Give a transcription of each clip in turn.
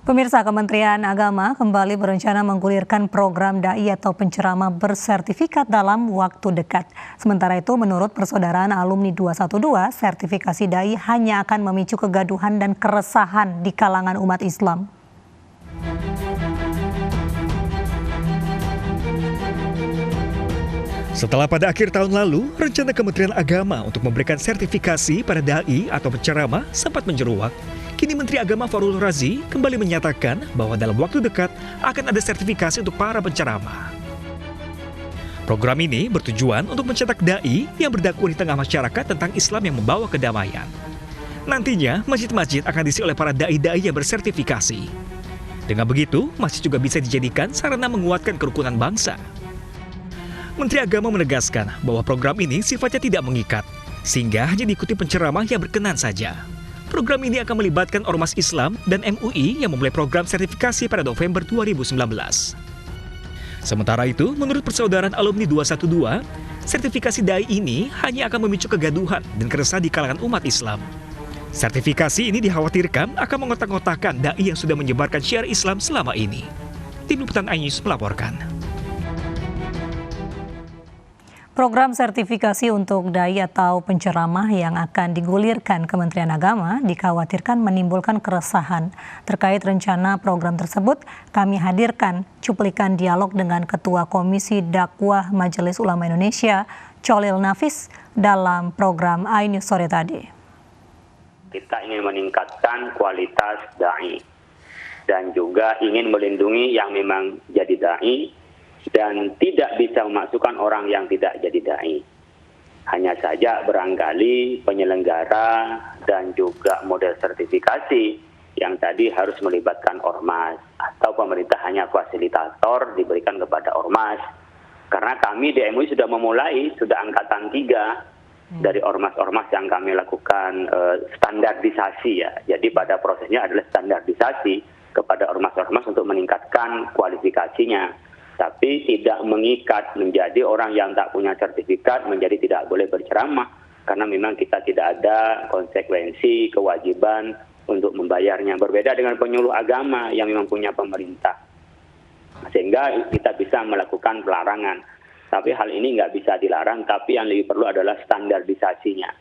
Pemirsa, Kementerian Agama kembali berencana menggulirkan program dai atau penceramah bersertifikat dalam waktu dekat. Sementara itu, menurut Persaudaraan Alumni 212, sertifikasi dai hanya akan memicu kegaduhan dan keresahan di kalangan umat Islam. Setelah pada akhir tahun lalu, rencana Kementerian Agama untuk memberikan sertifikasi pada dai atau penceramah sempat menjeruak. Kini Menteri Agama Fahrull Razi kembali menyatakan bahwa dalam waktu dekat akan ada sertifikasi untuk para penceramah. Program ini bertujuan untuk mencetak dai yang berdakwah di tengah masyarakat tentang Islam yang membawa kedamaian. Nantinya, masjid-masjid akan diisi oleh para dai-dai yang bersertifikasi. Dengan begitu, masjid juga bisa dijadikan sarana menguatkan kerukunan bangsa. Menteri Agama menegaskan bahwa program ini sifatnya tidak mengikat, sehingga hanya diikuti penceramah yang berkenan saja. Program ini akan melibatkan Ormas Islam dan MUI yang memulai program sertifikasi pada November 2019. Sementara itu, menurut Persaudaraan Alumni 212, sertifikasi dai ini hanya akan memicu kegaduhan dan keresahan di kalangan umat Islam. Sertifikasi ini dikhawatirkan akan mengotak-ngotakkan dai yang sudah menyebarkan syiar Islam selama ini. Tim Liputan iNews melaporkan. Program sertifikasi untuk dai atau penceramah yang akan digulirkan Kementerian Agama dikhawatirkan menimbulkan keresahan. Terkait rencana program tersebut, kami hadirkan cuplikan dialog dengan Ketua Komisi Dakwah Majelis Ulama Indonesia, Cholil Nafis, dalam program iNews sore tadi. Kita ingin meningkatkan kualitas dai dan juga ingin melindungi yang memang jadi dai dan tidak bisa memasukkan orang yang tidak jadi dai. Hanya saja barangkali penyelenggara dan juga model sertifikasi yang tadi harus melibatkan ormas atau pemerintah hanya fasilitator diberikan kepada ormas. Karena kami di MUI sudah memulai, sudah angkatan 3 dari ormas-ormas yang kami lakukan standarisasi ya. Jadi pada prosesnya adalah standarisasi kepada ormas-ormas untuk meningkatkan kualifikasinya. Tapi tidak mengikat menjadi orang yang tak punya sertifikat menjadi tidak boleh berceramah. Karena memang kita tidak ada konsekuensi, kewajiban untuk membayarnya. Berbeda dengan penyuluh agama yang memang punya pemerintah. Sehingga kita bisa melakukan pelarangan. Tapi hal ini nggak bisa dilarang, tapi yang lebih perlu adalah standarisasinya.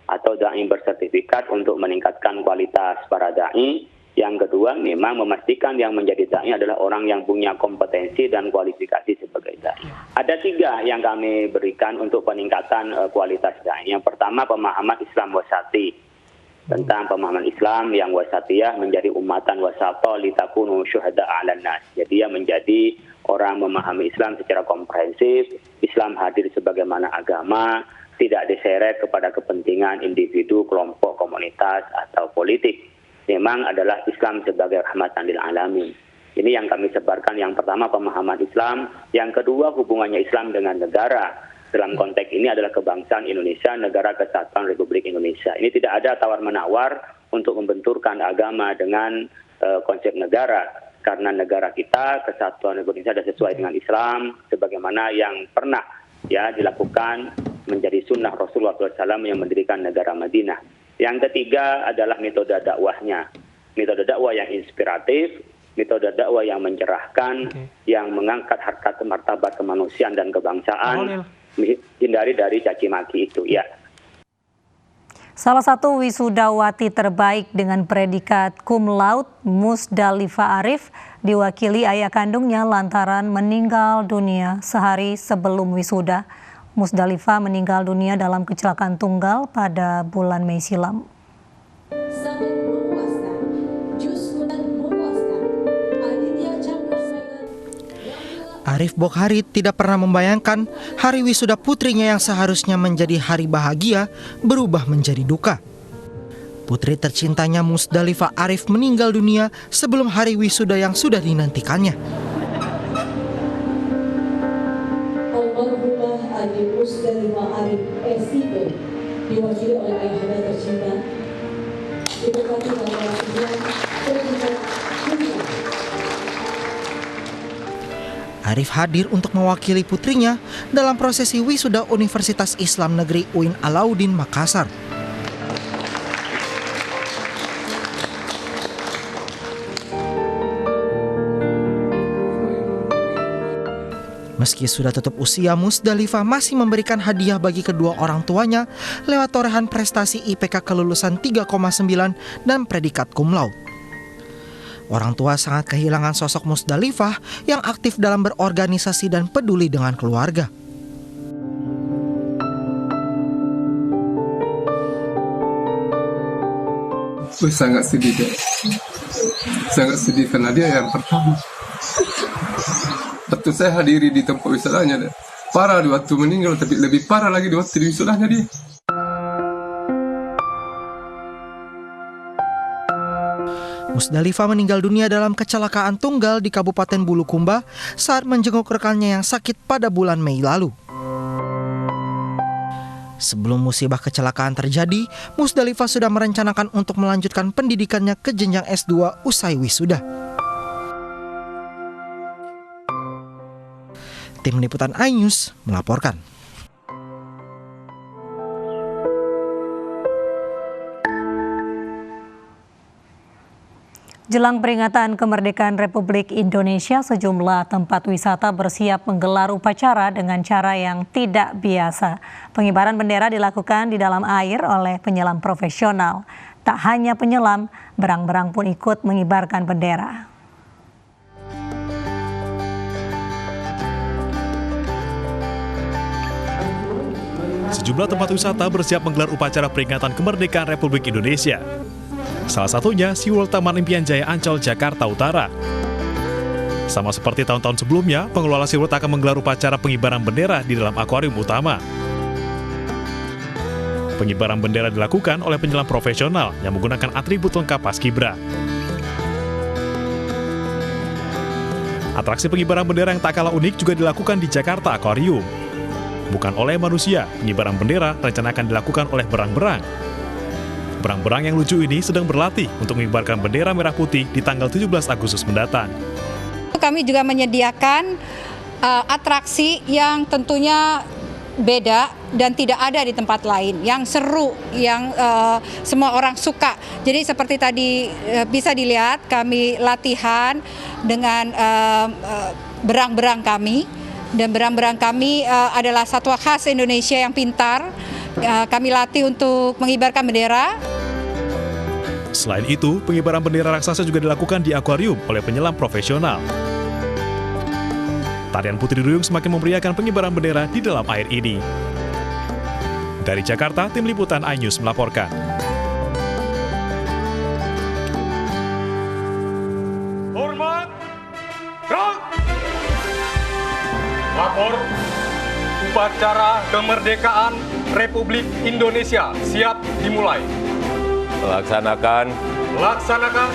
Atau dai bersertifikat untuk meningkatkan kualitas para dai. Yang kedua, memang memastikan yang menjadi dai adalah orang yang punya kompetensi dan kualifikasi sebagai dai. Ada 3 yang kami berikan untuk peningkatan kualitas dai. Yang pertama, pemahaman Islam wasati. Tentang pemahaman Islam yang wasatiyah menjadi ummatan wasata litakunu syuhada 'alan nas. Jadi ia menjadi orang memahami Islam secara komprehensif, Islam hadir sebagaimana agama, tidak diseret kepada kepentingan individu, kelompok, komunitas, atau politik. Memang adalah Islam sebagai rahmatan lil alamin. Ini yang kami sebarkan. Yang pertama, pemahaman Islam. Yang kedua, hubungannya Islam dengan negara. Dalam konteks ini adalah kebangsaan Indonesia, negara kesatuan Republik Indonesia. Ini tidak ada tawar-menawar untuk membenturkan agama dengan konsep negara. Karena negara kita, kesatuan Republik Indonesia, sudah sesuai dengan Islam, sebagaimana yang pernah dilakukan menjadi sunnah Rasulullah SAW yang mendirikan negara Madinah. Yang ketiga adalah metode dakwahnya. Metode dakwah yang inspiratif, metode dakwah yang mencerahkan, yang mengangkat harkat martabat kemanusiaan dan kebangsaan, hindari dari caci maki itu, ya. Salah satu wisudawati terbaik dengan predikat cum laude, Musdalifah Arif, diwakili ayah kandungnya lantaran meninggal dunia sehari sebelum wisuda. Musdalifah meninggal dunia dalam kecelakaan tunggal pada bulan Mei silam. Arif Bokhari tidak pernah membayangkan hari wisuda putrinya yang seharusnya menjadi hari bahagia berubah menjadi duka. Putri tercintanya Musdalifah Arif meninggal dunia sebelum hari wisuda yang sudah dinantikannya. Adik Musdalifah Arif SIP diwakili oleh ayahanda tercinta diberkati oleh Presiden. Arif hadir untuk mewakili putrinya dalam prosesi wisuda Universitas Islam Negeri UIN Alauddin Makassar. Meski sudah tutup usia, Musdalifah masih memberikan hadiah bagi kedua orang tuanya lewat torehan prestasi IPK kelulusan 3,9 dan predikat cum laude. Orang tua sangat kehilangan sosok Musdalifah yang aktif dalam berorganisasi dan peduli dengan keluarga. Sangat sedih deh. Sangat sedih karena dia yang pertama. Waktu saya hadiri di tempat wisatanya deh. Parah di waktu meninggal, tapi lebih parah lagi di waktu di wisatanya dia. Musdalifah meninggal dunia dalam kecelakaan tunggal di Kabupaten Bulukumba saat menjenguk rekannya yang sakit pada bulan Mei lalu. Sebelum musibah kecelakaan terjadi, Musdalifah sudah merencanakan untuk melanjutkan pendidikannya ke jenjang S2 usai wisuda. Tim Liputan iNews melaporkan. Jelang peringatan kemerdekaan Republik Indonesia, sejumlah tempat wisata bersiap menggelar upacara dengan cara yang tidak biasa. Pengibaran bendera dilakukan di dalam air oleh penyelam profesional. Tak hanya penyelam, berang-berang pun ikut mengibarkan bendera. Sejumlah tempat wisata bersiap menggelar upacara peringatan kemerdekaan Republik Indonesia. Salah satunya SeaWorld Taman Impian Jaya Ancol, Jakarta Utara. Sama seperti tahun-tahun sebelumnya, pengelola SeaWorld akan menggelar upacara pengibaran bendera di dalam akuarium utama. Pengibaran bendera dilakukan oleh penyelam profesional yang menggunakan atribut lengkap Paskibra. Atraksi pengibaran bendera yang tak kalah unik juga dilakukan di Jakarta Aquarium. Bukan oleh manusia, pengibaran bendera rencana akan dilakukan oleh berang-berang. Berang-berang yang lucu ini sedang berlatih untuk mengibarkan bendera merah putih di tanggal 17 Agustus mendatang. Kami juga menyediakan atraksi yang tentunya beda dan tidak ada di tempat lain, yang seru, yang semua orang suka. Jadi seperti tadi bisa dilihat, kami latihan dengan berang-berang kami. Dan berang-berang kami adalah satwa khas Indonesia yang pintar. Kami latih untuk mengibarkan bendera. Selain itu, pengibaran bendera raksasa juga dilakukan di akuarium oleh penyelam profesional. Tarian Putri Duyung semakin memeriahkan pengibaran bendera di dalam air ini. Dari Jakarta, Tim Liputan iNews melaporkan. Hormat, gerak! Lapor, upacara kemerdekaan Republik Indonesia siap dimulai. Laksanakan. Laksanakan.